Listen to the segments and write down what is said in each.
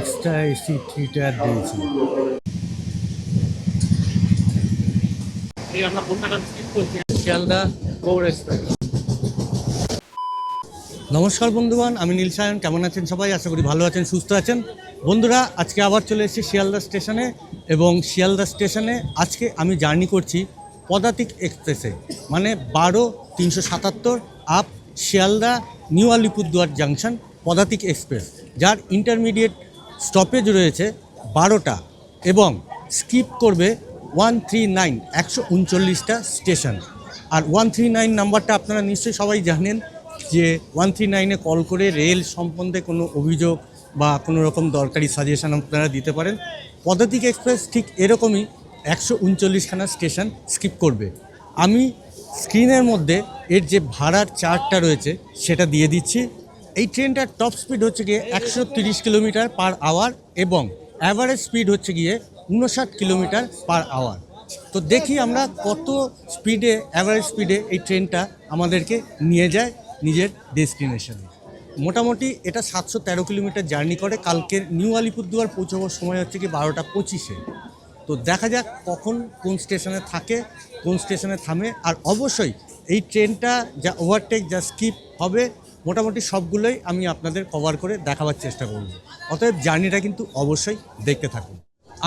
Extra AC 3 tyre দিয়েছি। Sealdah Gour express. নমস্কার বন্ধুগণ, আমি নীল সায়ন। কেমন আছেন সবাই? আশা করি ভালো আছেন, সুস্থ আছেন। বন্ধুরা, আজকে আবার চলে এসেছি শিয়ালদা স্টেশনে, এবং শিয়ালদা স্টেশনে আজকে আমি জার্নি করছি পদাতিক এক্সপ্রেসে, মানে 12-377 up Sealdah new Alipurduar junction পদাতিক এক্সপ্রেস, যার ইন্টারমিডিয়েট স্টপেজ রয়েছে 12টা এবং স্কিপ করবে 139 139টা স্টেশন। আর 139 নাম্বারটা আপনারা নিশ্চয়ই সবাই জানেন যে 139-এ কল করে রেল সম্বন্ধে কোনো অভিযোগ বা কোনো রকম দরকারি সাজেশন আপনারা দিতে পারেন। পদাতিক এক্সপ্রেস ঠিক এরকমই 139খানা স্টেশন স্কিপ করবে। আমি স্ক্রিনের মধ্যে এর যে ভাড়ার চার্টটা রয়েছে সেটা দিয়ে দিচ্ছি। এই ট্রেনটার টপ স্পিড হচ্ছে গিয়ে 130 কিলোমিটার পার আওয়ার এবং অ্যাভারেজ স্পিড হচ্ছে গিয়ে 59 কিলোমিটার পার আওয়ার। তো দেখি আমরা কত স্পিডে, অ্যাভারেজ স্পিডে এই ট্রেনটা আমাদেরকে নিয়ে যায় নিজের ডেস্টিনেশনে। মোটামুটি এটা 713 কিলোমিটার জার্নি করে। কালকের নিউ আলিপুরদুয়ার পৌঁছাবার সময় হচ্ছে কি 12টা 25-এ। তো দেখা যাক কখন কোন স্টেশনে থাকে, কোন স্টেশনে থামে। আর অবশ্যই এই ট্রেনটা যা ওভারটেক, যা স্কিপ হবে, মোটামুটি সবগুলোই আমি আপনাদের কভার করে দেখাবার চেষ্টা করব। অতএব জার্নিটা কিন্তু অবশ্যই দেখতে থাকুন।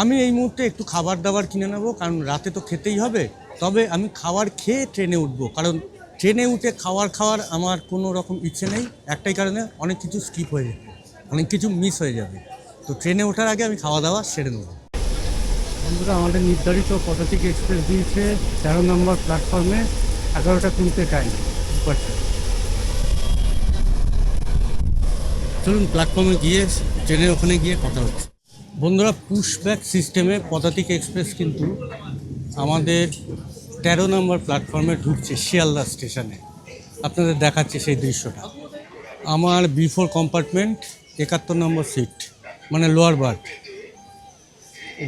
আমি এই মুহূর্তে একটু খাবার দাবার কিনে নেব, কারণ রাতে তো খেতেই হবে। তবে আমি খাবার খেয়ে ট্রেনে উঠবো, কারণ ট্রেনে উঠে খাওয়ার আমার কোনো রকম ইচ্ছে নেই। একটাই কারণে, অনেক কিছু স্কিপ হয়ে যাবে, অনেক কিছু মিস হয়ে যাবে। তো ট্রেনে ওঠার আগে আমি খাওয়া দাওয়া সেরে নেব। বন্ধুরা, আমাদের নির্ধারিত পদাতিক এক্সপ্রেস দিয়েছে 13 নম্বর প্ল্যাটফর্মে 11টা 20 টাইম। চলুন প্ল্যাটফর্মে গিয়ে ট্রেনের ওখানে গিয়ে কথা হচ্ছে। বন্ধুরা, পুশব্যাক সিস্টেমে পদাতিক এক্সপ্রেস কিন্তু আমাদের 13 নম্বর প্ল্যাটফর্মে ঢুকছে শিয়ালদা স্টেশনে। আপনাদের দেখাচ্ছে সেই দৃশ্যটা। আমার B4 কম্পার্টমেন্ট, 71 নম্বর সিট, মানে লোয়ার বার্থ।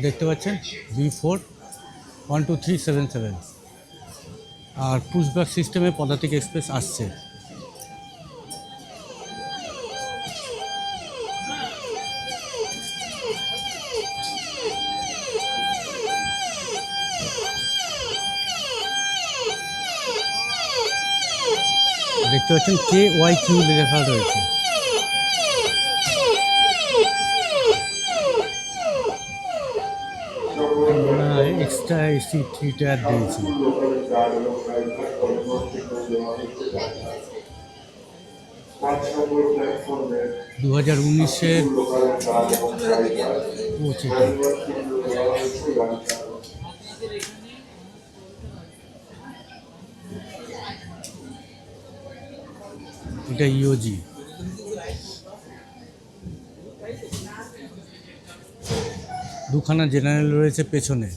দেখতে পাচ্ছেন B4 12377। আর পুশব্যাক সিস্টেমে পদাতিক এক্সপ্রেস আসছে। দেখতে পাচ্ছেন KYQ লেখা রয়েছে। এক্সট্রা এসি 3 টায়ার দিয়েছি। 2019-এর এটা ইওজি। দুখানা জেনারেল রয়েছে পেছনে।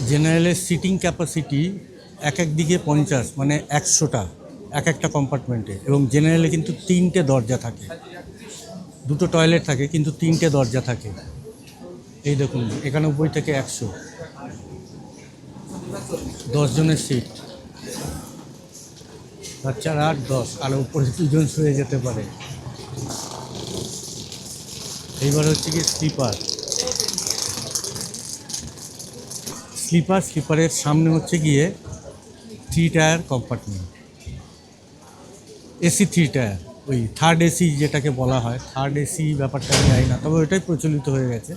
জেনারেলের সিটিং ক্যাপাসিটি এক দিকে 50, মানে 100টা এক একটা কম্পার্টমেন্টে। এবং জেনারেলে কিন্তু 3টে দরজা থাকে, 2টো টয়লেট থাকে, কিন্তু 3টে দরজা থাকে। এই দেখুন, 91 থেকে 100, 10 জনের সিট। বাচ্চারা 8-10, আর উপরে 2জন শুয়ে যেতে পারে। এইবার হচ্ছে কি স্লিপারের সামনে হচ্ছে গিয়ে 3 টায়ার কম্পার্টমেন্ট, এসি 3 টায়ার, ওই থার্ড এসি যেটাকে বলা হয়। থার্ড এসি ব্যাপারটা আমি জানি না, তবে ওইটাই প্রচলিত হয়ে গেছে।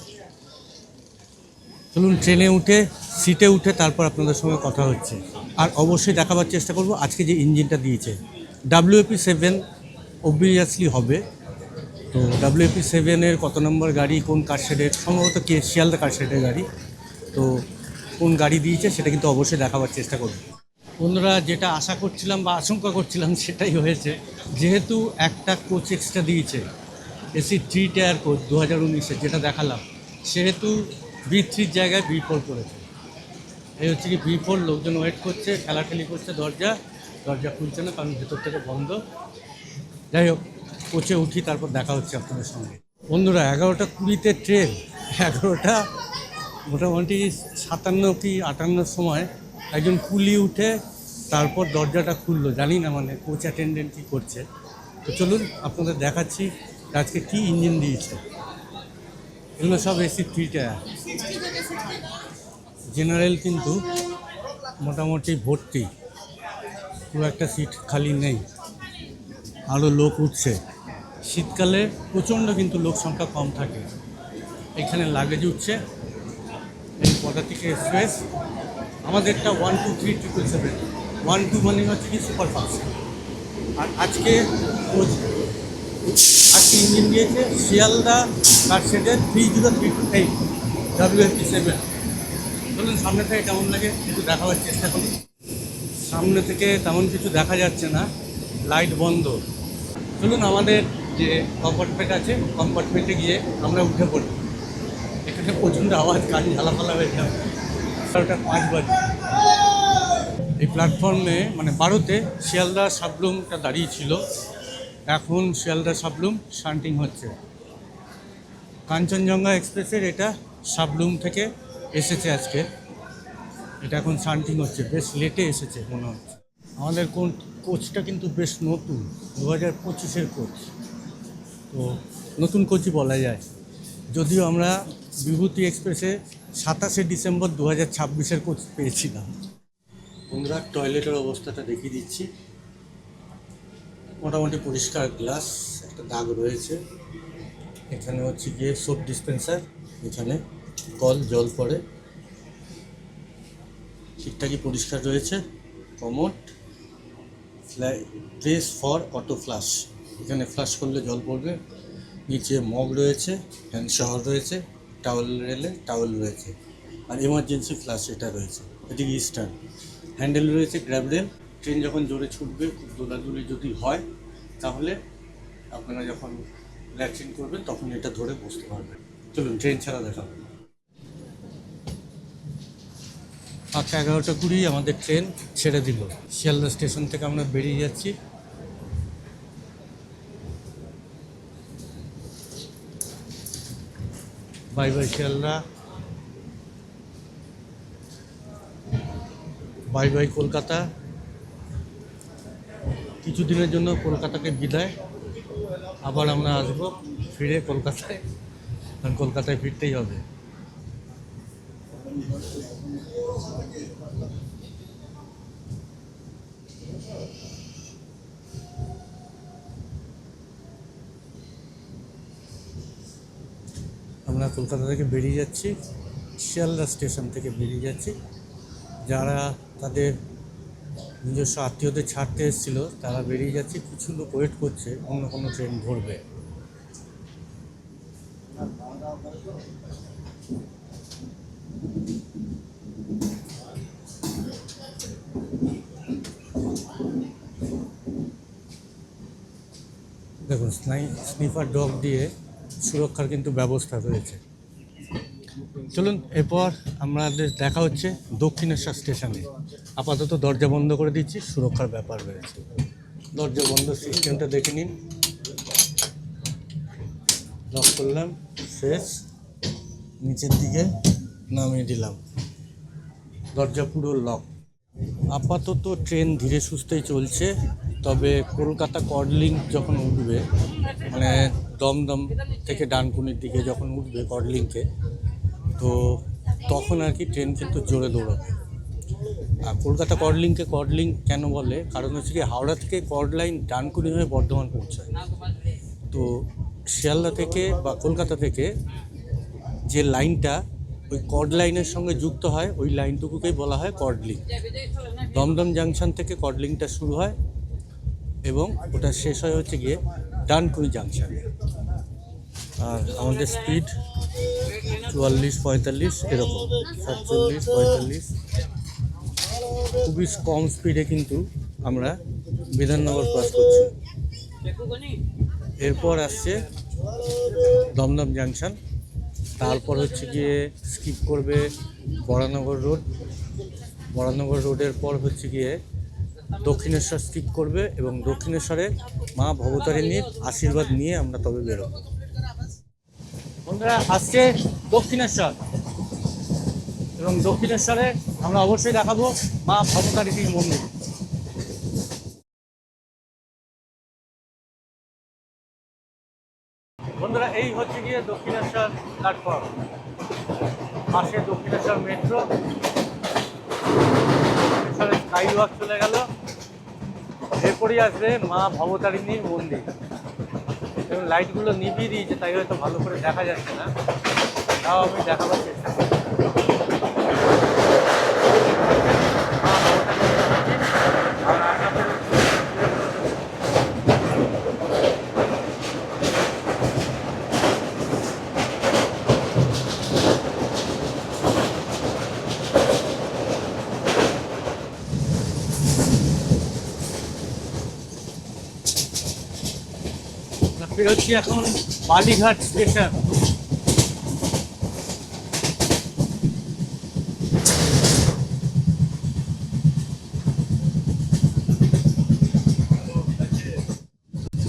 চলুন ট্রেনে উঠে, সিটে উঠে তারপর আপনাদের সঙ্গে কথা হচ্ছে। আর অবশ্যই দেখাবার চেষ্টা করব আজকে যে ইঞ্জিনটা দিয়েছে WAP7 অবভিয়াসলি হবে। তো WAP7-এর কত নম্বর গাড়ি, কোন কারশেডের, সম্ভবত শিয়ালদা কারশেডের গাড়ি। তো কোন গাড়ি দিয়েছে সেটা কিন্তু অবশ্যই দেখাবার চেষ্টা করব। বন্ধুরা, যেটা আশা করছিলাম বা আশঙ্কা করছিলাম সেটাই হয়েছে। যেহেতু একটা কোচ এক্সট্রা দিয়েছে, এসি 3 টায়ার কোচ 2019-এর যেটা দেখালাম, সেহেতু B3-র জায়গায় B4 করেছে। এই হচ্ছে কি B4। লোকজন ওয়েট করছে, ঠেলাঠেলি করছে, দরজা খুলছে না, কারণ ভেতর থেকে বন্ধ। যাই হোক, কোচে উঠি, তারপর দেখা হচ্ছে আপনাদের সঙ্গে। বন্ধুরা, 11টা 20-তে ট্রেন। 11টা মোটামুটি 57 কি 58 সময় একজন কুলি উঠে তারপর দরজাটা খুললো। জানি না মানে কোচ অ্যাটেন্ডেন্ট কী করছে। তো চলুন আপনাদের দেখাচ্ছি আজকে কি ইঞ্জিন দিয়েছে। এগুলো সব এসি 3 টায়ার। জেনারেল কিন্তু মোটামুটি ভর্তি, খুব একটা সিট খালি নেই, আরও লোক উঠছে। শীতকালে প্রচণ্ড কিন্তু লোক সংখ্যা কম থাকে। এখানে লাগেজ উঠছে, এই পদাতিক এক্সপ্রেস। আমাদেরটা 12377, 12 মানে হচ্ছে কি সুপারফাস্ট। আর আজকে ইঞ্জিন দিয়েছে শিয়ালদা কারশেডের 30328 WFP7। চলুন সামনে থেকে কেমন লাগে একটু দেখাবার চেষ্টা করি। সামনে থেকে তেমন কিছু দেখা যাচ্ছে না, লাইট বন্ধ। চলুন আমাদের যে কম্পার্টমেন্ট আছে কম্পার্টমেন্টে গিয়ে আমরা উঠে পড়ি। এখানে প্রচণ্ড আওয়াজ, কান ঝালাপালা হয়ে যাবে। 5 বাজে। এই প্ল্যাটফর্মে মানে 12তে শিয়ালদা সাবরুমটা দাঁড়িয়ে ছিল, এখন শিয়ালদা সাবরুম শান্টিং হচ্ছে। কাঞ্চনজঙ্ঘা এক্সপ্রেসের এটা সাবরুম থেকে এসেছে আজকে, এটা এখন শান্টিং হচ্ছে। বেশ লেটে এসেছে মনে হচ্ছে। আমাদের কোচটা কিন্তু বেশ নতুন, 2025-এর কোচ। তো নতুন কোচই বলা যায়, যদিও আমরা বিভূতি এক্সপ্রেসে 27শে ডিসেম্বর 2026-এর কোচ পেয়েছিলাম। বন্ধুরা টয়লেটের অবস্থাটা দেখিয়ে দিচ্ছি। মোটামুটি পরিষ্কার, গ্লাস, একটা দাগ রয়েছে। এখানে হচ্ছে গিয়ে সোপ ডিসপেন্সার, এখানে কল, জল পড়ে, ঠিকঠাকই পরিষ্কার রয়েছে। Commode, place for auto flush, এখানে ফ্লাশ করলে জল পড়বে। নিচে মগ রয়েছে, হ্যান্ড শাওয়ার রয়েছে, টাওয়েল রেলে টাওয়েল রয়েছে, আর এমার্জেন্সি ফ্লাশ এটা রয়েছে। এদিকে স্ট্যান্ড, হ্যান্ডেল রয়েছে, গ্র্যাব রেল। ট্রেন যখন জোরে ছুটবে, খুব দোলাদুলি যদি হয়, তাহলে আপনারা যখন ল্যাট্রিন করবেন তখন এটা ধরে বসতে পারবেন। চলুন ট্রেন ছাড়া দেখাবো। 11:20 আমাদের ট্রেন ছেড়ে দিল। শিয়ালদা স্টেশন থেকে আমরা বেরিয়ে যাচ্ছি। Bye bye Sealdah, bye bye Kolkata. কিছুদিনের জন্য কলকাতাকে বিদায়, আবার আমরা আসবো ফিরে কলকাতায়, কারণ কলকাতায় ফিরতেই হবে। আমরা কলকাতা থেকে বেরিয়ে যাচ্ছি, শিয়ালদা স্টেশন থেকে বেরিয়ে যাচ্ছি। যারা তাদের নিজস্ব আত্মীয়দের ছাড়তে এসেছিলো তারা বেরিয়ে যাচ্ছে, কিছু লোক ওয়েট করছে অন্য কোনো ট্রেন ধরবে। দেখুন স্নিফার ডগ দিয়ে সুরক্ষার কিন্তু ব্যবস্থা রয়েছে। চলুন এরপর আমাদের দেখা হচ্ছে দক্ষিণেশ্বর স্টেশনে। আপাতত দরজা বন্ধ করে দিচ্ছি, সুরক্ষার ব্যাপার রয়েছে। দরজা বন্ধ সিস্টেমটা দেখে নিন। লক করলাম, শেষ। নিচের দিকে নামিয়ে দিলাম, দরজা পুরো লক। আপাতত ট্রেন ধীরে সুস্থেই চলছে, তবে কলকাতা কর্ডলিংক যখন উঠবে, মানে দমদম থেকে ডানকুনির দিকে যখন উঠবে কর্ডলিংকে, তো তখন আর কি ট্রেন কিন্তু জোরে দৌড়াবে। আর কলকাতা কর্ডলিংক কেন বলে, কারণ হচ্ছে কি হাওড়া থেকে কর্ড লাইন ডানকুনি হয়ে বর্ধমান পৌঁছায়। তো শিয়ালদা থেকে বা কলকাতা থেকে যে লাইনটা ওই কর্ড লাইনের সঙ্গে যুক্ত হয়, ওই লাইনটুকুকেই বলা হয় কর্ডলিংক। দমদম জাংশন থেকে কর্ডলিংকটা শুরু হয় এবং ওটা শেষ হয় হচ্ছে গিয়ে ডানকুনি জাংশনে। আর আমাদের স্পিড 44-45 এরকম, 47-45, খুবই কম স্পিডে কিন্তু আমরা বিধাননগর ক্রস করছি। এরপর আসছে দমদম জাংশন, তারপর হচ্ছে গিয়ে স্কিপ করবে বরানগর রোড। বরানগর রোডের পর হচ্ছে গিয়ে দক্ষিণেশ্বর স্কিপ করবে এবং দক্ষিণেশ্বরে মা ভবতারিণীর আশীর্বাদ নিয়ে আমরা তবে বেরোবো। বন্ধুরা আসছে দক্ষিণেশ্বর, এবং দক্ষিণেশ্বরে আমরা অবশ্যই দেখাবো মা ভবতারিণীর মন্দির। বন্ধুরা এই হচ্ছে গিয়ে দক্ষিণেশ্বর প্ল্যাটফর্ম, পাশে দক্ষিণেশ্বর মেট্রো, দক্ষিণেশ্বরের স্কাই ওয়াক চলে গেল, এরপরই আসবে মা ভবতারিণীর মন্দির। এবং লাইটগুলো নিভিয়ে দিয়েছে, তাই হয়তো ভালো করে দেখা যাচ্ছে না, তাও আমি দেখাবার চেষ্টা করি। বেরোচ্ছি এখন বালিঘাট স্টেশন।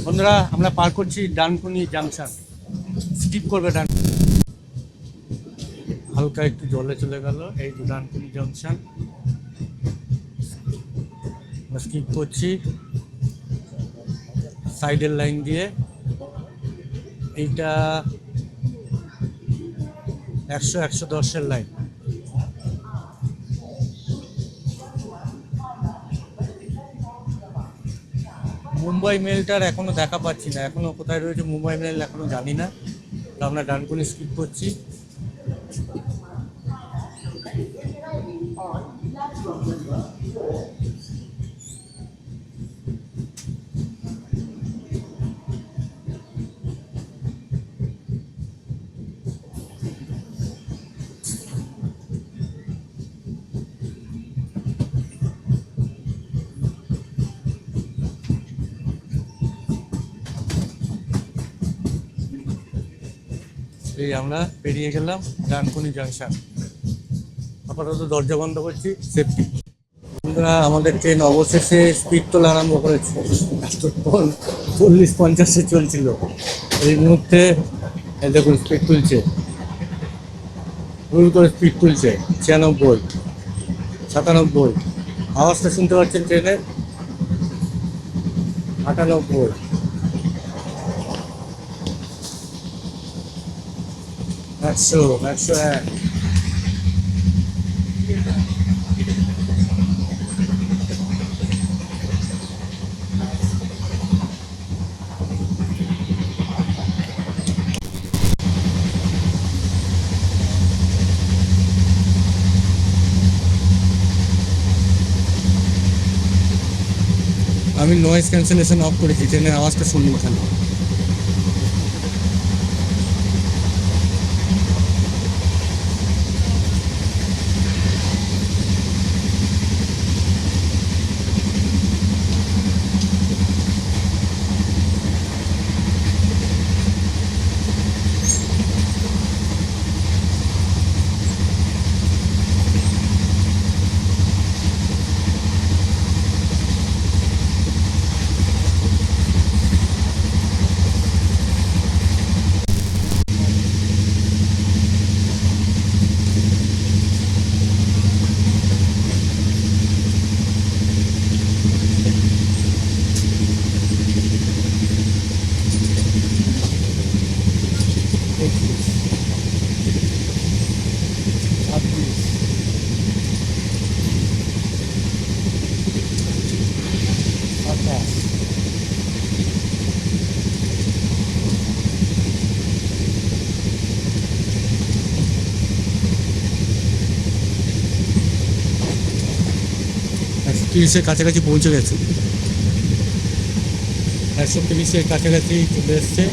বন্ধুরা আমরা পার করছি ডানকুনি জাংশন, স্কিপ করবে ডান, হালকা একটু জলে চলে গেল, এই যে ডানকুনি জাংশন স্কিপ করছি সাইডের লাইন দিয়ে। এইটা 100-110-এর লাইন। মুম্বাই মেলটার এখনো দেখা পাচ্ছি না, এখনো কোথায় রয়েছে মুম্বাই মেল এখনো জানি না, তো আমরা ডানকুনি স্কিপ করছি। এই আমরা পেরিয়ে গেলাম ডানকুনি জাংশন, আপাতত দরজা বন্ধ করছি, সেফটি। বন্ধুরা আমাদের ট্রেন অবশেষে স্পিড তোলা আরম্ভ করেছে, এতক্ষণ 40-50-এ চলছিল, এই মুহূর্তে দেখুন স্পিড তুলছে, ভুল করে স্পিড তুলছে 96-97। আওয়াজটা শুনতে পাচ্ছেন ট্রেনের, 98, 100-101। আমি নয়েজ ক্যান্সেলেশন অফ করেছি, ট্রেনের আওয়াজটা শুনবো খালি। তিরিশের কাছাকাছি পৌঁছে গেছে, 130-এর কাছাকাছি চলে এসছে।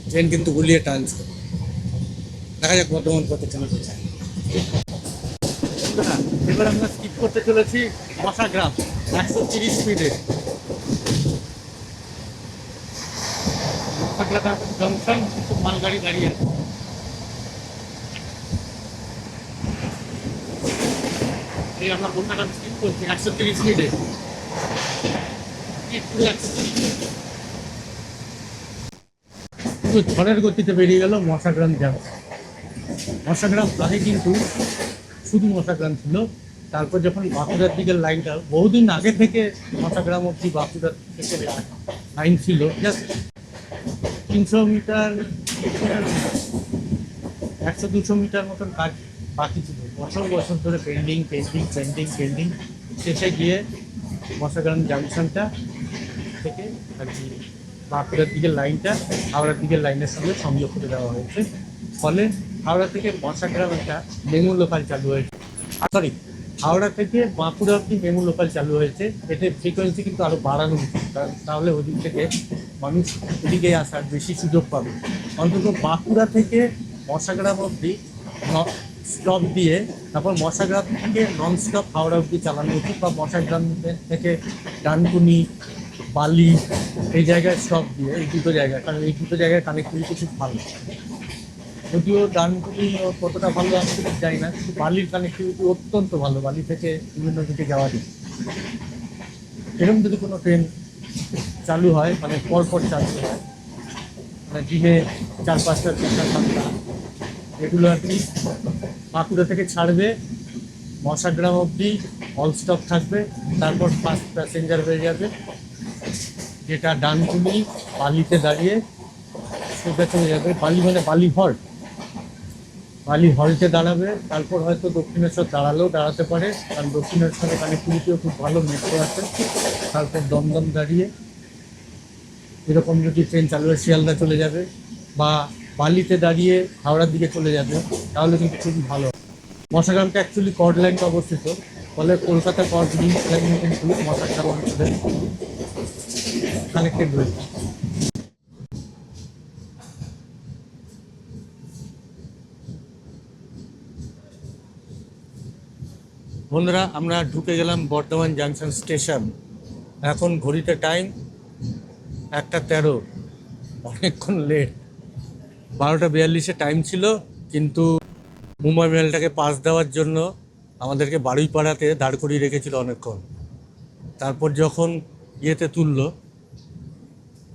ট্রেন কিন্তু গুলিয়ে টানছে। দেখা যাক বর্ধমান কত চলতে চায়। এবার আমরা স্কিপ করতে চলেছি মশাগ্রাম 130 স্পিডে। মশাগ্রাম জংশন কিছু মালগাড়ি দাঁড়িয়ে আছে। এই আমরা মশাগ্রাম স্কিপ করছি 130 স্পিডে। কিন্তু ঝড়ের গতিতে বেরিয়ে গেল মশাগ্রাম জংশন। মশাগ্রাম আগে কিন্তু শুধু মশাগ্রাম ছিল, তারপর যখন বাঁকুড়ার দিকের লাইনটা বহুদিন আগে থেকে মশাগ্রাম অব্দি বাঁকুড়ার থেকে লাইন ছিল, জাস্ট 300 মিটার 100-200 মিটার মতন কাজ বাকি ছিল। বছর বছর ধরে পেন্ডিং শেষে গিয়ে মশাগ্রাম জাংশনটা থেকে আর কি বাঁকুড়ার দিকের লাইনটা হাওড়ার দিকের লাইনের সঙ্গে সংযোগ করে দেওয়া হয়েছে। ফলে হাওড়া থেকে মশাগ্রাম একটা মেমু লোকাল চালু হয়েছে, হাওড়া থেকে বাঁকুড়া অব্দি মেমু লোকাল চালু হয়েছে। এতে ফ্রিকোয়েন্সি কিন্তু আরও বাড়ানো উচিত, কারণ তাহলে ওদিক থেকে মানুষ এদিকে আসার বেশি সুযোগ পাবে। অন্তত বাঁকুড়া থেকে মশাগ্রাম অব্দি স্টপ দিয়ে তারপর মশাগ্রাম থেকে নন স্টপ হাওড়া অব্দি চালানো উচিত, বা মশাগ্রাম থেকে ডানকুনি বালি এই জায়গায় স্টপ দিয়ে, এই দুটো জায়গায়, কারণ এই দুটো জায়গায় কানেক্টিভিটি খুব ভালো। যদিও ডানকুনি কতটা ভালো আমি ঠিক জানি না, কিন্তু বালির কানেক্টিভিটি অত্যন্ত ভালো, বালি থেকে বিভিন্ন দিকে যাওয়া যায়। এরকম যদি কোনো ট্রেন চালু হয়, মানে পরপর চালু হয়, মানে দিনে 4-5টা 6টা এগুলো আর কি বাঁকুড়া থেকে ছাড়বে, মশাগ্রাম অব্দি অল স্টপ থাকবে, তারপর ফার্স্ট প্যাসেঞ্জার হয়ে যাবে, যেটা ডানকুনি বালিতে দাঁড়িয়ে সোজা চলে যাবে। বালি মানে বালি হল্টে দাঁড়াবে, তারপর হয়তো দক্ষিণেশ্বর দাঁড়াতে পারে, কারণ দক্ষিণেশ্বরে কানেক্টিভিটিও খুব ভালো, মেট্রো আছে। তারপর দমদম দাঁড়িয়ে এরকম যদি ট্রেন চালু হয় শিয়ালদা চলে যাবে, বা বালিতে দাঁড়িয়ে হাওড়ার দিকে চলে যাবে, তাহলে কিন্তু খুবই ভালো। মশাগ্রামটা অ্যাকচুয়ালি কর্ড লাইনে অবস্থিত, ফলে কলকাতা কর্ড লাইনে কিন্তু মশাগ্রাম অঞ্চলে কানেক্টেড রয়েছে। বন্ধুরা, আমরা ঢুকে গেলাম বর্ধমান জাংশন স্টেশন। এখন ঘড়িতে টাইম 1:13, অনেকক্ষণ লেট। 12:42 টাইম ছিল, কিন্তু মুম্বাই মেলটাকে পাস দেওয়ার জন্য আমাদেরকে বারুইপাড়াতে দাঁড় করিয়ে রেখেছিল অনেকক্ষণ। তারপর যখন ইয়েতে তুললো,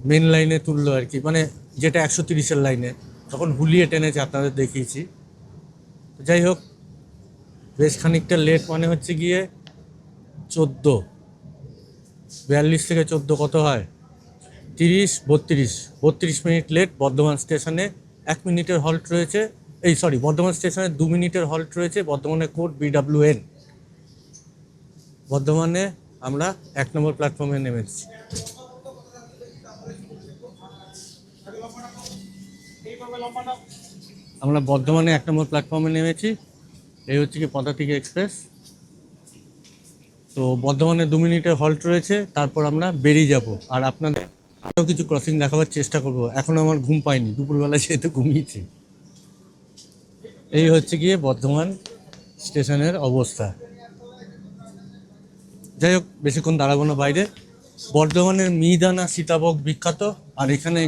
মেন লাইনে তুললো আর কি, মানে যেটা 130-এর লাইনে, তখন হুলিয়ে টেনেছে, আপনাদের দেখিয়েছি। যাই হোক, বেশ খানিকটা লেট, মানে হচ্ছে গিয়ে 42 থেকে 14 কত হয়, 32 মিনিট লেট। বর্ধমান স্টেশনে 1 মিনিটের হল্ট রয়েছে, বর্ধমান স্টেশনে 2 মিনিটের হল্ট রয়েছে। বর্ধমানে কোড BWN। বর্ধমানে আমরা 1 নম্বর প্ল্যাটফর্মে নেমেছি। আমরা বর্ধমানে 1 নম্বর প্ল্যাটফর্মে নেমেছি। এই হচ্ছে কি পদাতিক এক্সপ্রেস। তো বর্ধমানে 2 মিনিটের হল্ট রয়েছে, তারপর আমরা বেরিয়ে যাব। আর আপনাদের আরও কিছু ক্রসিং দেখাবার চেষ্টা করব। এখন আমার ঘুম পায়নি, দুপুরবেলা যেহেতু ঘুমিয়েছি। এই হচ্ছে গিয়ে বর্ধমান স্টেশনের অবস্থা। যাই হোক, বেশিক্ষণ দাঁড়াবো না বাইরে। বর্ধমানের মিহিদানা সীতাভোগ বিখ্যাত, আর এখানে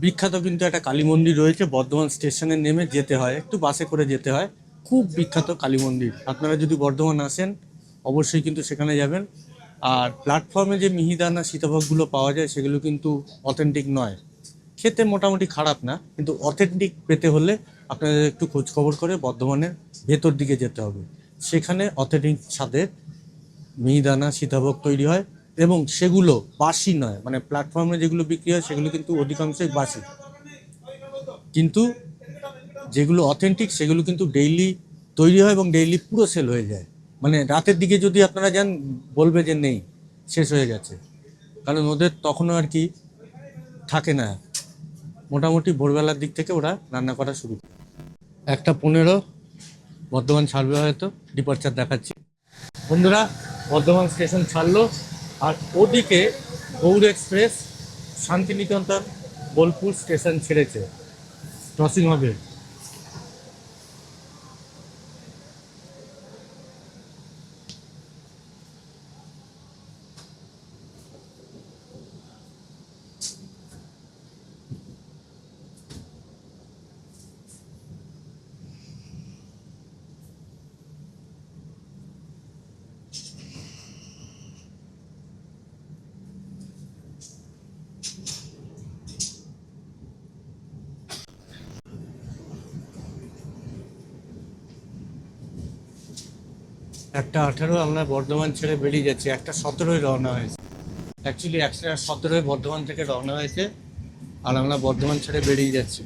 বিখ্যাত কিন্তু একটা কালী মন্দির রয়েছে। বর্ধমান স্টেশনে নেমে যেতে হয়, একটু বাসে করে যেতে হয়। খুব বিখ্যাত কালী মন্দির, আপনারা যদি বর্ধমান আসেন অবশ্যই কিন্তু সেখানে যাবেন। আর প্ল্যাটফর্মে যে মিহিদানা সীতাভোগগুলো পাওয়া যায় সেগুলো কিন্তু অথেন্টিক নয়, খেতে মোটামুটি খারাপ না, কিন্তু অথেন্টিক পেতে হলে আপনাদের একটু খোঁজখবর করে বর্ধমানের ভেতর দিকে যেতে হবে। সেখানে অথেন্টিক স্বাদের মিহিদানা সীতাভোগ তৈরি হয়, এবং সেগুলো বাসি নয়, মানে প্ল্যাটফর্মে যেগুলো বিক্রি হয় সেগুলো কিন্তু অধিকাংশই বাসি, কিন্তু যেগুলো অথেন্টিক সেগুলো কিন্তু ডেইলি তৈরি হয় এবং ডেইলি পুরো সেল হয়ে যায়। মানে রাতের দিকে যদি আপনারা যান বলবে যে নেই, শেষ হয়ে গেছে, কারণ ওদের তখনও আর কি থাকে না। মোটামুটি ভোরবেলার দিক থেকে ওরা রান্না করা শুরু করে। 1:15 বর্ধমান ছাড়বে, হয়তো ডিপার্চার দেখাচ্ছি। বন্ধুরা, বর্ধমান স্টেশন ছাড়লো, আর ওদিকে গৌড় এক্সপ্রেস শান্তিনিকেতন বোলপুর স্টেশন ছেড়েছে, ক্রসিং হবে। একটা 18 আমরা বর্ধমান ছেড়ে বেরিয়ে যাচ্ছি, একটা 17-ই রওনা হয়েছে। অ্যাকচুয়ালি একটা 17-ই বর্ধমান থেকে রওনা হয়েছে, আর আমরা বর্ধমান ছেড়ে বেরিয়ে যাচ্ছি।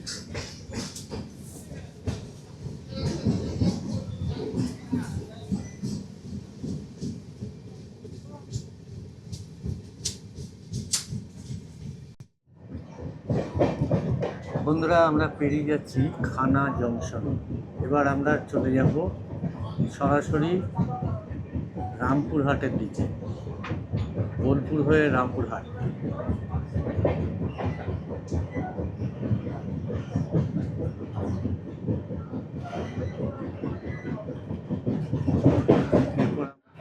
বন্ধুরা, আমরা পেরিয়ে যাচ্ছি খানা জংশন। এবার আমরা চলে যাব সরাসরি রামপুরহাটের দিকে, বোলপুর হয়ে রামপুরহাট।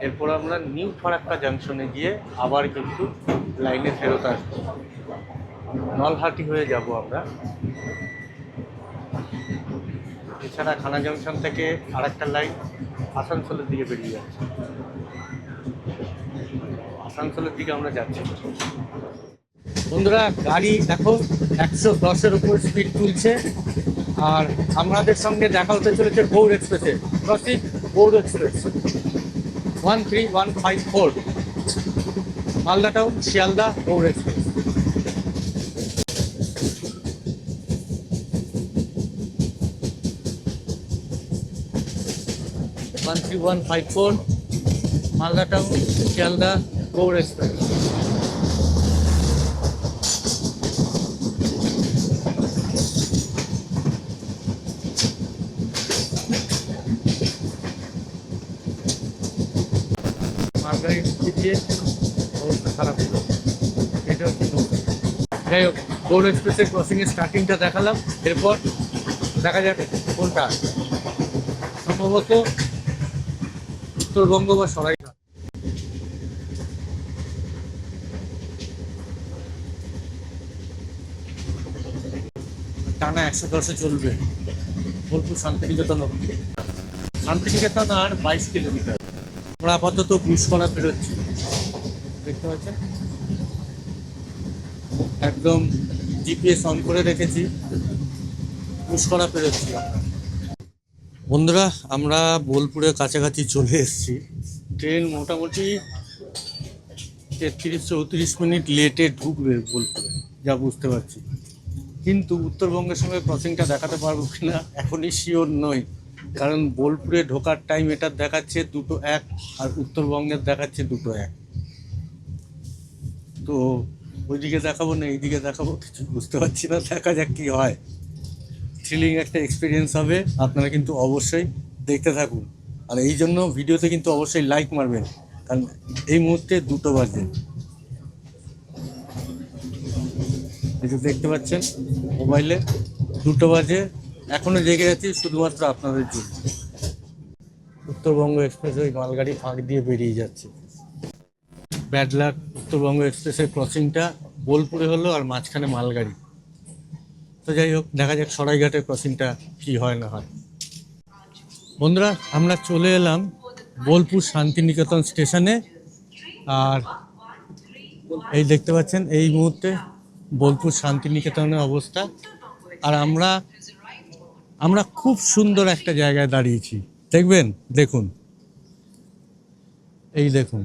এরপর আমরা নিউ ফারাক্কা জাংশনে গিয়ে আবার কিন্তু লাইনে ফেরত আসবো, নলহাটি হয়ে যাব আমরা। এছাড়া খানা জংশন থেকে আরেকটা লাইন আসানসোলের দিকে বেরিয়ে যাচ্ছে, আসানসোলের দিকে আমরা যাচ্ছি। বন্ধুরা, গাড়ি দেখো 110-এর উপর স্পিড তুলছে, আর আমাদের সঙ্গে দেখা হতে চলেছে গৌড় এক্সপ্রেসে, crossing Gour express 13154, Malda Town Sealdah Gour express. Malda Town Sealdah Gour express. মালগাড়ির দিকে অবস্থা খারাপ হলো, এটা হচ্ছে। যাই হোক, গৌড় এক্সপ্রেসের ক্রসিংয়ের স্টার্টিংটা দেখালাম, এরপর দেখা যাবে কোনটা, সম্ভবত উত্তরবঙ্গ বা সরাইঘাট। টানা 110-এ চলবে বোলপুর শান্তিনিকেতন অবধি। শান্তিনিকেতন আর 22 কিলোমিটার। আমরা আপাতত পুষ্করা বেরোচ্ছি, দেখতে পাচ্ছেন একদম জিপিএস অন করে রেখেছি, পুষ্করা বেরোচ্ছি আমরা। বন্ধুরা, আমরা বোলপুরের কাছাকাছি চলে এসেছি। ট্রেন মোটামুটি 33-34 মিনিট লেটে ঢুকবে বোলপুরে, যা বুঝতে পারছি। কিন্তু উত্তরবঙ্গের সঙ্গে ক্রসিংটা দেখাতে পারবো কিনা এখনই শিওর নই, কারণ বোলপুরে ঢোকার টাইম এটার দেখাচ্ছে 2:01 আর উত্তরবঙ্গের দেখাচ্ছে 2:01। তো ওইদিকে দেখাবো না এইদিকে দেখাবো কিছু বুঝতে পারছি না, দেখা যাক কী হয়। থ্রিলিং একটা এক্সপিরিয়েন্স হবে, আপনারা কিন্তু অবশ্যই দেখতে থাকুন। আর এই জন্য ভিডিওতে কিন্তু অবশ্যই লাইক মারবেন, কারণ এই মুহূর্তে 2 বাজে। এই যে দেখতে পাচ্ছেন মোবাইলে 2 বাজে, এখনও জেগে আছি শুধুমাত্র আপনাদের জন্য। উত্তরবঙ্গ এক্সপ্রেস ওই মালগাড়ি ফাঁক দিয়ে বেরিয়ে যাচ্ছে। ব্যাড লাক, উত্তরবঙ্গ এক্সপ্রেসের ক্রসিংটা বোলপুরে হলো আর মাঝখানে মালগাড়ি। তো যাই হোক, দেখা যাক সরাইঘাটের ক্রসিংটা কী হয় না হয়। বন্ধুরা, আমরা চলে এলাম বোলপুর শান্তিনিকেতন স্টেশনে, আর এই দেখতে পাচ্ছেন এই মুহূর্তে বোলপুর শান্তিনিকেতনের অবস্থা। আর আমরা খুব সুন্দর একটা জায়গায় দাঁড়িয়েছি, দেখবেন, দেখুন, এই দেখুন।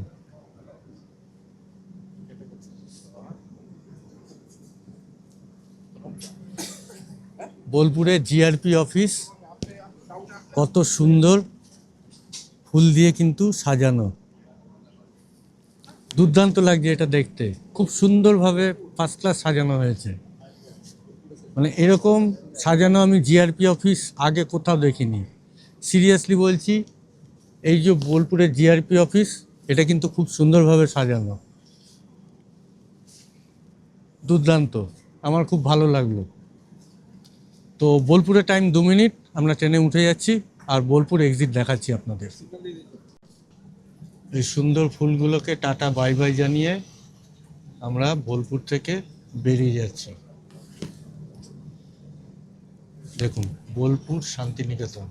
বোলপুরে জিআরপি অফিস, কত সুন্দর ফুল দিয়ে কিন্তু সাজানো, দুর্দান্ত লাগছে এটা দেখতে। খুব সুন্দরভাবে ফার্স্ট ক্লাস সাজানো হয়েছে, মানে এরকম সাজানো আমি জিআরপি অফিস আগে কোথাও দেখিনি। সিরিয়াসলি বলছি, এই যে বোলপুরের জিআরপি অফিস, এটা কিন্তু খুব সুন্দরভাবে সাজানো, দুর্দান্ত। আমার খুব ভালো লাগলো। তো বোলপুরে টাইম 2 মিনিট, আমরা ট্রেনে উঠে যাচ্ছি আর বোলপুর এক্সিট দেখাচ্ছি আপনাদের। এই সুন্দর ফুলগুলোকে টাটা বাই বাই জানিয়ে আমরা বোলপুর থেকে বেরিয়ে যাচ্ছি। দেখুন, বোলপুর শান্তিনিকেতন।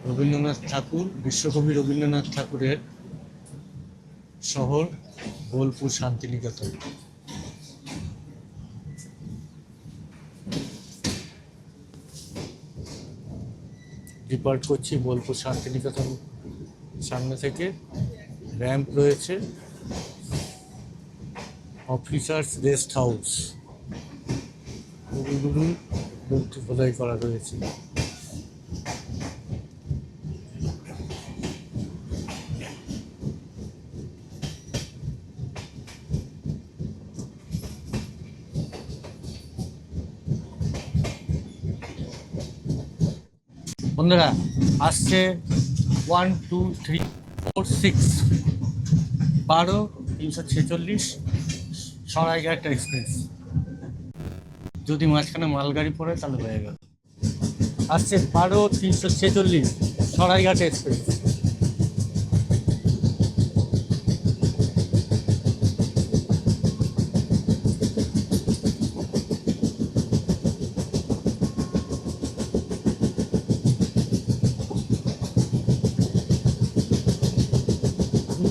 রবীন্দ্রনাথ ঠাকুর, বিশ্বকবি রবীন্দ্রনাথ ঠাকুরের শহর বোলপুর শান্তিনিকেতন। ডিপার্ট করছি বোলপুর শান্তিনিকেতন সামনে থেকে। র্যাম্প রয়েছে, অফিসার্স রেস্ট হাউস, কবিগুরু মূর্তি খোদাই করা রয়েছে। বন্ধুরা আসছে 1 2 3 4 6 12-346 সরাইঘাট এক্সপ্রেস। যদি মাঝখানে মালগাড়ি পড়ে তাহলে হয়ে গেল। আসছে 12-346 সরাইঘাট এক্সপ্রেস।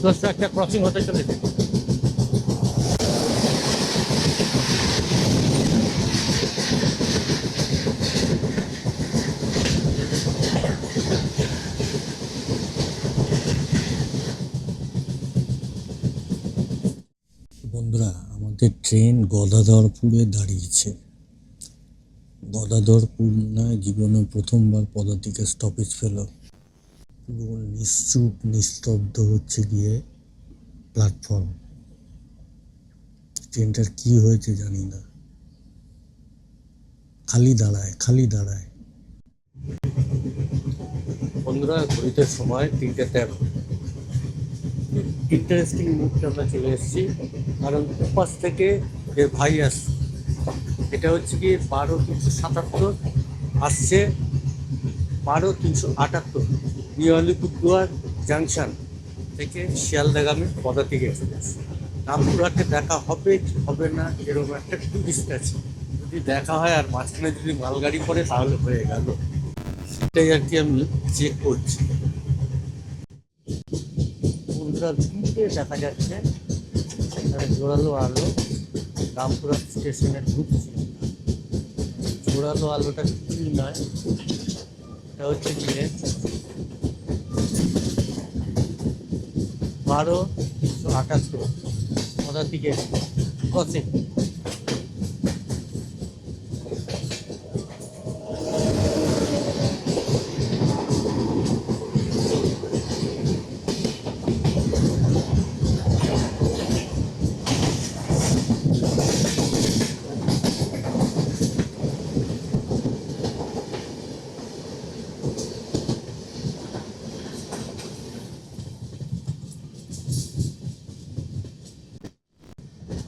দশটা একটা ক্রসিং হতে চলেছে। বন্ধুরা, আমাদের ট্রেন গদাধরপুরে দাঁড়িয়েছে। গদাধরপুর না জীবনে প্রথমবার পদাতিকের স্টপেজ পেল। পুরো নিশ্চুপ নিস্তব্ধ হচ্ছে গিয়ে প্ল্যাটফর্ম। ট্রেনটার কি হয়েছে জানি না, খালি দাঁড়ায় খালি দাঁড়ায়। বন্ধুরা, ঘড়িতে সময় 3:13। ইন্টারেস্টিং মুহূর্তে আমরা চলে এসেছি, কারণ উপাস থেকে এর ভাই আসছে। এটা হচ্ছে কি 12-377, আসছে 12-378 নিউ আলিপুরদুয়ার জাংশন থেকে শিয়ালদাগামী পদাতিক এক্সপ্রেস। রামপুরহাটে দেখা হবে কি হবে না এরকম একটা টুরিস্ট আছে। যদি দেখা হয় আর মাঝখানে যদি মালগাড়ি পড়ে তাহলে হয়ে গেল। সেটাই আর কি আমি চেক করছি। বন্ধুরা, দিকে দেখা যাচ্ছে জোরালো আলো রামপুরহাট স্টেশনের ঢুকছি। জোরালো আলোটা কিছুই নয়, এটা হচ্ছে গিয়ে 12-378 পদাতিক ক্রসিং।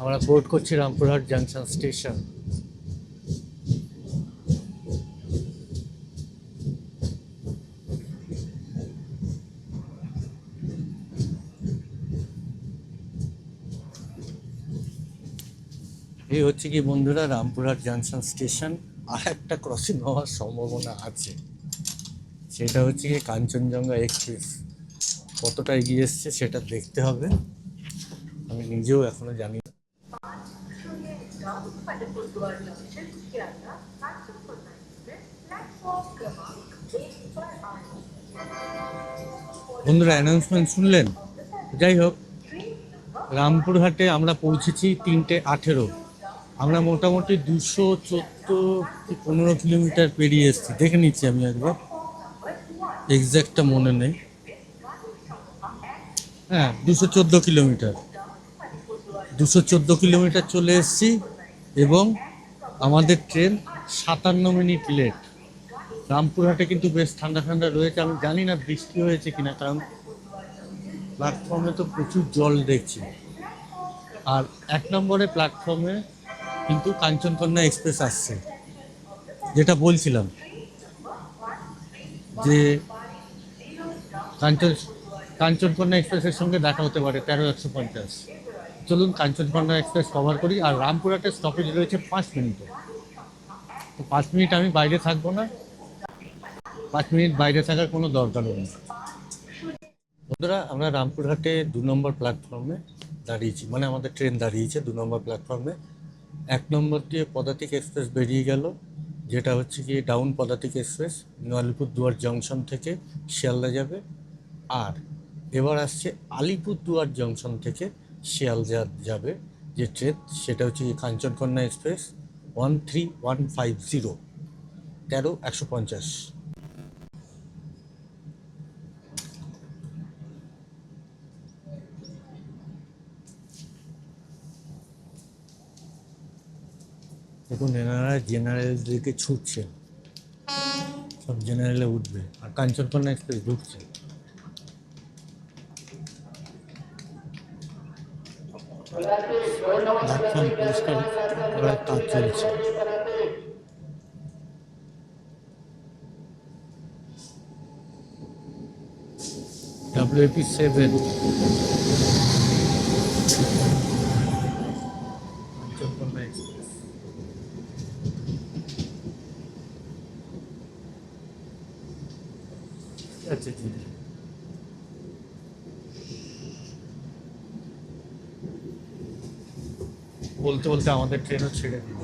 আমরা বোর্ড করছি রামপুরহাট জাংশন স্টেশন। এই হচ্ছে কি বন্ধুরা রামপুরহাট জাংশন স্টেশন। আর একটা ক্রসিং হওয়ার সম্ভাবনা আছে, সেটা হচ্ছে কি কাঞ্চনজঙ্ঘা এক্সপ্রেস। কতটা এগিয়ে এসছে সেটা দেখতে হবে, আমি নিজেও এখনো জানি না। বন্ধুরা, অ্যানাউন্সমেন্ট শুনলেন? যাই হোক, রামপুরহাটে আমরা পৌঁছেছি 3:18। আমরা মোটামুটি 214-15 কিলোমিটার পেরিয়ে এসেছি। দেখে নিচ্ছি আমি একবার, এক্স্যাক্টটা মনে নেই। হ্যাঁ, 214 কিলোমিটার। 214 কিলোমিটার চলে এসেছি এবং আমাদের ট্রেন 57 মিনিট লেট। রামপুরহাটে কিন্তু বেশ ঠান্ডা ঠান্ডা রয়েছে। আমি জানি না বৃষ্টি হয়েছে কিনা, কারণ প্ল্যাটফর্মে তো প্রচুর জল দেখছি। আর 1 নম্বরে প্ল্যাটফর্মে কিন্তু কাঞ্চনকন্যা এক্সপ্রেস আসছে, যেটা বলছিলাম যে কাঞ্চন কাঞ্চনকন্যা এক্সপ্রেসের সঙ্গে দেখা হতে পারে 13-150। চলুন কাঞ্চনকন্যা এক্সপ্রেস কভার করি। আর রামপুরহাটের স্টপেজ রয়েছে 5 মিনিটে, তো 5 মিনিট আমি বাইরে থাকবো না, 5 মিনিট বাইরে থাকার কোনো দরকারও নেই। বন্ধুরা, আমরা রামপুরহাটে 2 নম্বর প্ল্যাটফর্মে দাঁড়িয়েছি, মানে আমাদের ট্রেন দাঁড়িয়েছে 2 নম্বর প্ল্যাটফর্মে। 1 নম্বর দিয়ে পদাতিক এক্সপ্রেস বেরিয়ে গেল, যেটা হচ্ছে কি ডাউন পদাতিক এক্সপ্রেস, নিউ আলিপুরদুয়ার জংশন থেকে শিয়ালদা যাবে। আর এবার আসছে আলিপুরদুয়ার জংশন থেকে শিয়ালদা যাবে যে ট্রেন, সেটা হচ্ছে কি কাঞ্চনকন্যা এক্সপ্রেস 13150, 13-150। দেখুন, এনারা জেনারেল দিকে ছুটছে, সব জেনারেলে উঠবে, আর কাঞ্চনকন্যা এক্সপ্রেস ঢুকছে। প্ল্যাটফর্ম পরিষ্কার করার কাজ চলছে। WAP7 Kanchankanya express. আচ্ছা, বলতে বলতে আমাদের ট্রেনও ছেড়ে দিল।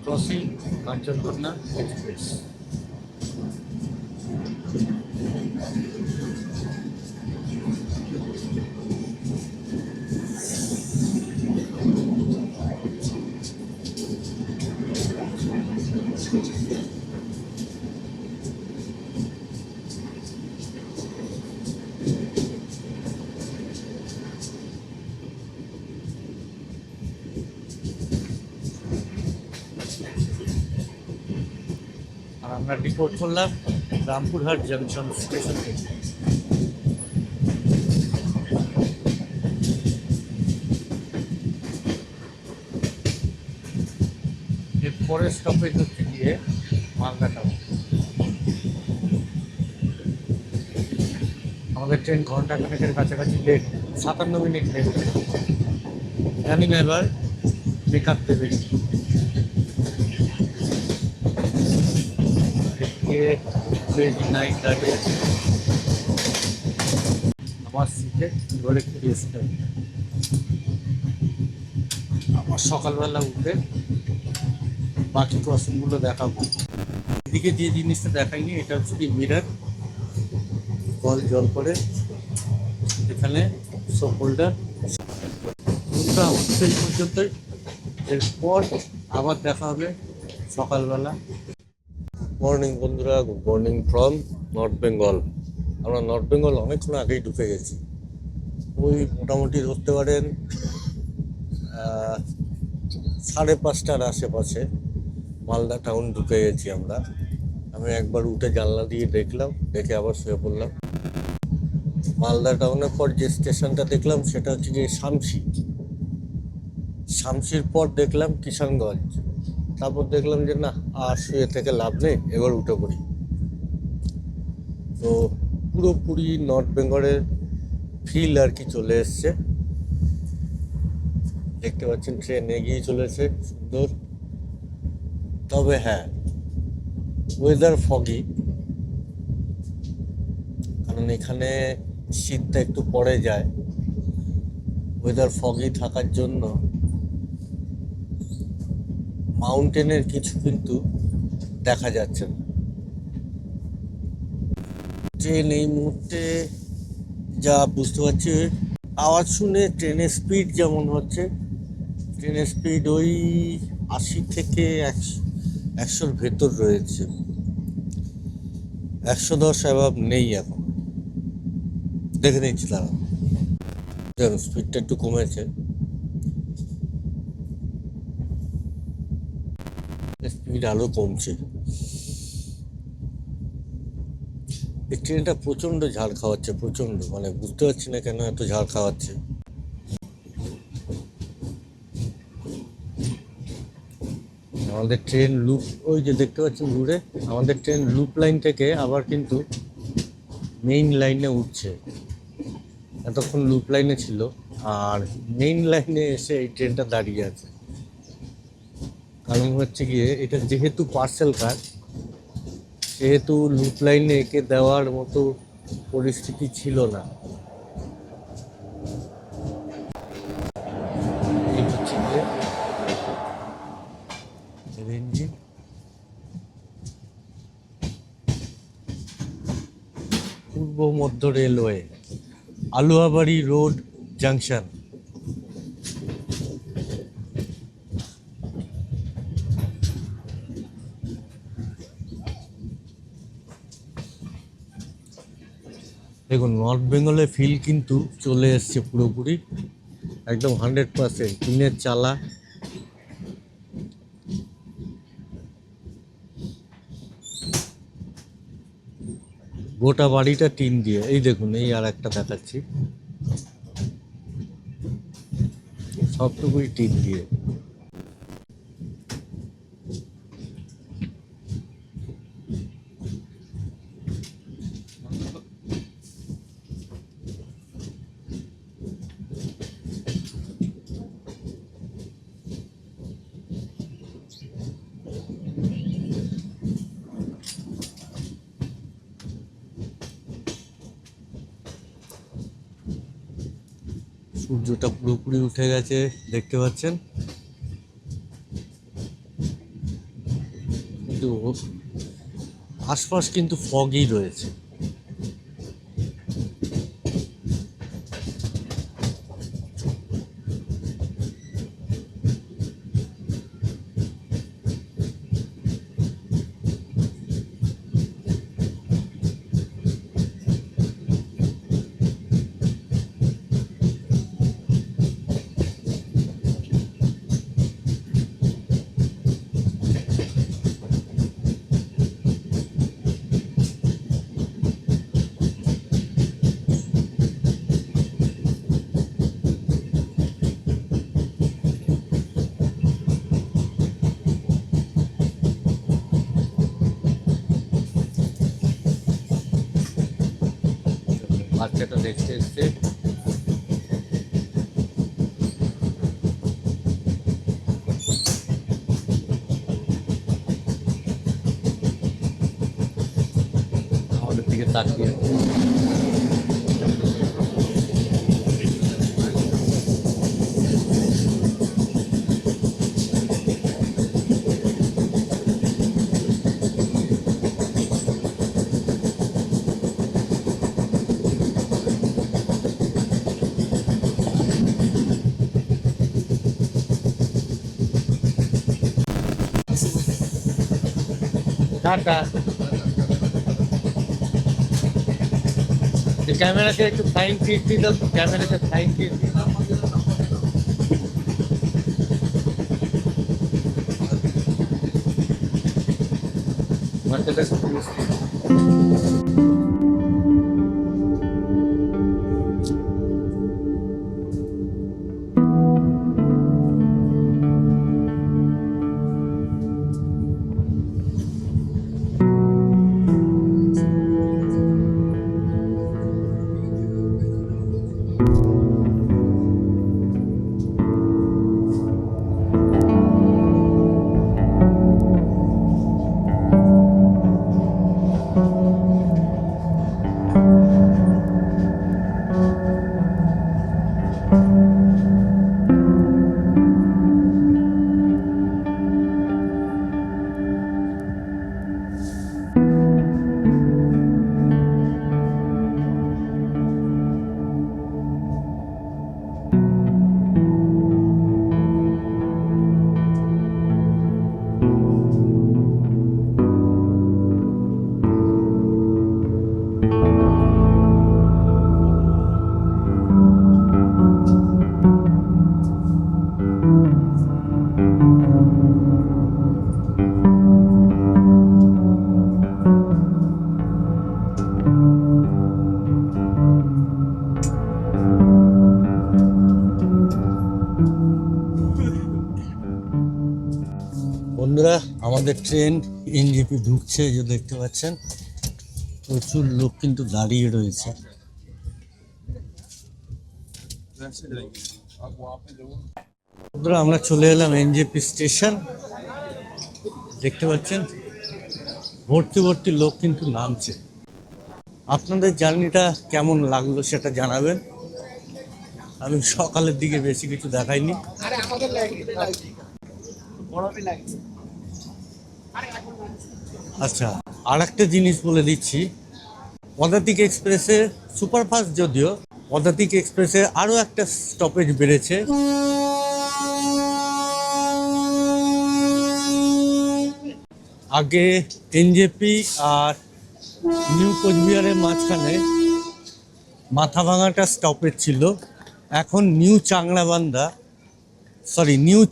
Crossing Kanchankanya express. আর আমরা রিপোর্ট করলাম রামপুরহাট জংশন স্টেশন থেকে। এর পরের স্টপেজ হচ্ছে গিয়ে মালদা টাউন। আমাদের ট্রেন ঘন্টাখানেকের কাছাকাছি লেট, 57 মিনিট লেট। জানি না এবার মেকআপ দেবে নাই দাঁড়িয়ে আমার সিটে ধরে গিয়েছিলাম। আমার সকালবেলা উঠে বাকি ক্রসিংগুলো দেখাবো। এদিকে যে জিনিসটা দেখাইনি, এটা হচ্ছে কি মিরার, কল জল করে এখানে সব হোল্ডার। সেই পর্যন্তই, এরপর আবার দেখা হবে সকালবেলা। মর্নিং বন্ধুরা, good morning from north Bengal. আমরা নর্থ বেঙ্গল অনেকক্ষণ আগেই ঢুকে গেছি, ওই মোটামুটি ধরতে পারেন 5:30টার আশেপাশে মালদা টাউন ঢুকে গেছি আমরা। আমি একবার উঠে জানলা দিয়ে দেখলাম, দেখে আবার শুয়ে পড়লাম। মালদা টাউনের পর যে স্টেশনটা দেখলাম সেটা হচ্ছে গিয়ে শামসি। শামসির পর দেখলাম কিষানগঞ্জ। তারপর দেখলাম যে না, আর শুয়ে থেকে লাভ নেই, এবার উঠে পড়ি। তো পুরোপুরি নর্থ বেঙ্গলের ফিল আর কি চলে এসছে। দেখতে পাচ্ছেন ট্রেন এগিয়ে চলেছে সুন্দর। তবে হ্যাঁ, ওয়েদার ফগি, কারণ এখানে শীতটা একটু পড়ে যায়। ওয়েদার ফগি থাকার জন্য মাউন্টেনের কিছু কিন্তু দেখা যাচ্ছে না। ট্রেন এই মুহূর্তে যা বুঝতে পারছি, আওয়াজ শুনে ট্রেনের স্পিড যেমন হচ্ছে, ট্রেনের স্পিড ওই 80 থেকে 100-100-র ভেতর রয়েছে, 110 অ্যাভাব নেই এখন। দেখে নিচ্ছি তারা, দেখুন স্পিডটা একটু কমেছে, স্পিড আরও কমছে। এই ট্রেনটা প্রচণ্ড ঝাড় খাওয়াচ্ছে, প্রচণ্ড, মানে বুঝতে পারছি না কেন এত ঝাড় খাওয়াচ্ছে। আমাদের ট্রেন লুপ, ওই যে দেখতে পাচ্ছেন দূরে, আমাদের ট্রেন লুপ লাইন থেকে আবার কিন্তু মেইন লাইনে উঠছে। এতক্ষণ লুপ লাইনে ছিল, আর মেইন লাইনে এসে এই ট্রেনটা দাঁড়িয়ে আছে। কারণ হচ্ছে গিয়ে এটা যেহেতু পার্সেল কার, সেহেতু লুপ লাইনে একে দেওয়ার মতো পরিস্থিতি ছিল না। এই হচ্ছে গিয়ে ইঞ্জিন। পূর্ব মধ্য রেলওয়ে, আলুয়াবাড়ি রোড জাংশন। দেখুন নর্থ বেঙ্গলে ফিল কিন্তু চলে এসছে পুরোপুরি, একদম 100%। টিনের চালা, গোটা বাড়িটা টিন দিয়ে। এই দেখুন, এই আর একটা দেখাচ্ছি, সবটুকুই টিন দিয়ে। সূর্যটা পুরোপুরি উঠে গেছে, দেখতে পাচ্ছেন, কিন্তু আশপাশ কিন্তু ফগই রয়েছে। বাচ্চাটা দেখতে এসছে, আমাদের দিকে তাকিয়ে। টাটা। ক্যামেরাকে একটু ফ্লাইং কিস দিয়ে দাও, ক্যামেরাকে ফ্লাইং কিস দিয়ে দাও। বাচ্চাটা বন্ধুরা, আমাদের ট্রেন এনজেপি ঢুকছে, যে দেখতে পাচ্ছেন প্রচুর লোক কিন্তু দাঁড়িয়ে রয়েছে। বন্ধুরা, আমরা চলে এলাম এনজেপি স্টেশন। দেখতে পাচ্ছেন ভর্তি ভর্তি লোক কিন্তু নামছে। আপনাদের জার্নিটা কেমন লাগলো সেটা জানাবেন। আমি সকালের দিকে বেশি কিছু দেখাইনি। আচ্ছা, আর একটা জিনিস বলে দিচ্ছি, পদাতিক এক্সপ্রেসে সুপারফাস্ট যদিও, পদাতিক এক্সপ্রেসে আরও একটা স্টপেজ বেড়েছে। আগে এনজেপি আর নিউ কোচবিহারের মাঝখানে মাথাভাঙাটা স্টপেজ ছিল, এখন নিউ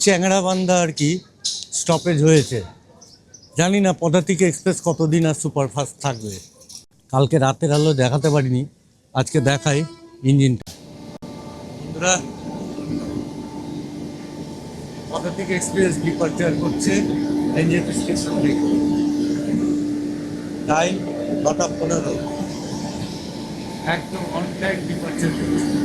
চ্যাংড়াবান্ধা আর কি স্টপেজ হয়েছে। জানি না পদাতিক এক্সপ্রেস কতদিন আর সুপারফাস্ট থাকবে। কালকে রাতের আলো দেখাতে পারিনি, আজকে দেখাই ইঞ্জিনটা। বন্ধুরা, পদাতিক এক্সপ্রেস ডিপার্চার করছে এনজেপি স্টেশন থেকে। টাইম 9:15, একদম অন টাইম ডিপার্চার করছে।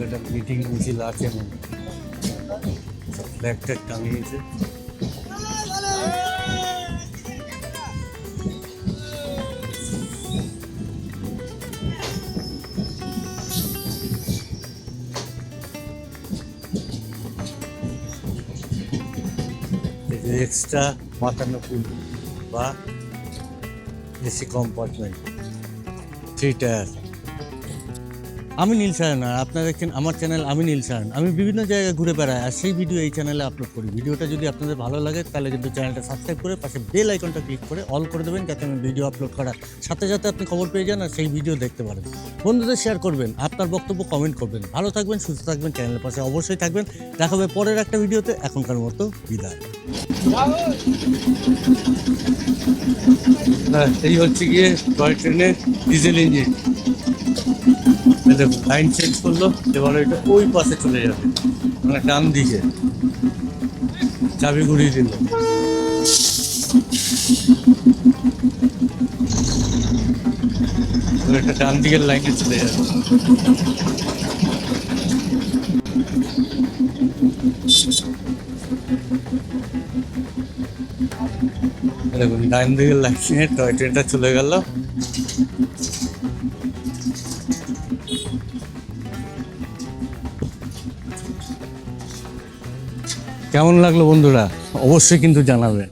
একটা মিটিং মিছিল আছে, ফ্ল্যাগ ট্যাগ টাঙিয়েছে। এক্সট্রা বাতানুকূল বা এসি কম্পার্টমেন্ট, 3 টায়ার। আমি নীল সায়ন, আর আপনারা দেখছেন আমার চ্যানেল আমি নীল সায়ন। আমি বিভিন্ন জায়গায় ঘুরে বেড়াই আর সেই ভিডিও এই চ্যানেলে আপলোড করি। ভিডিওটা যদি আপনাদের ভালো লাগে তাহলে কিন্তু চ্যানেলটা সাবস্ক্রাইব করে পাশে বেল আইকনটা ক্লিক করে অল করে দেবেন, যাতে আমি ভিডিও আপলোড করার সাথে সাথে আপনি খবর পেয়ে যান আর সেই ভিডিও দেখতে পারেন। বন্ধুদের শেয়ার করবেন, আপনার বক্তব্য কমেন্ট করবেন। ভালো থাকবেন, সুস্থ থাকবেন, চ্যানেলের পাশে অবশ্যই থাকবেন। দেখা হবে পরের একটা ভিডিওতে। এখনকার মতো বিদায়। এই হচ্ছে গিয়ে টয় ট্রেনের ডিজেল ইঞ্জিন। লাইন চেঞ্জ করলো, এবার এটা ওই পাশে চলে যাবে, মানে ডান দিকে। চাবি ঘুরিয়ে দিল, একটা ডান দিকের লাইনে চলে যাবে। দেখুন, ডান দিকের লাইনে টয় ট্রেনটা চলে গেল। কেমন লাগলো বন্ধুরা, অবশ্যই কিন্তু জানাবেন।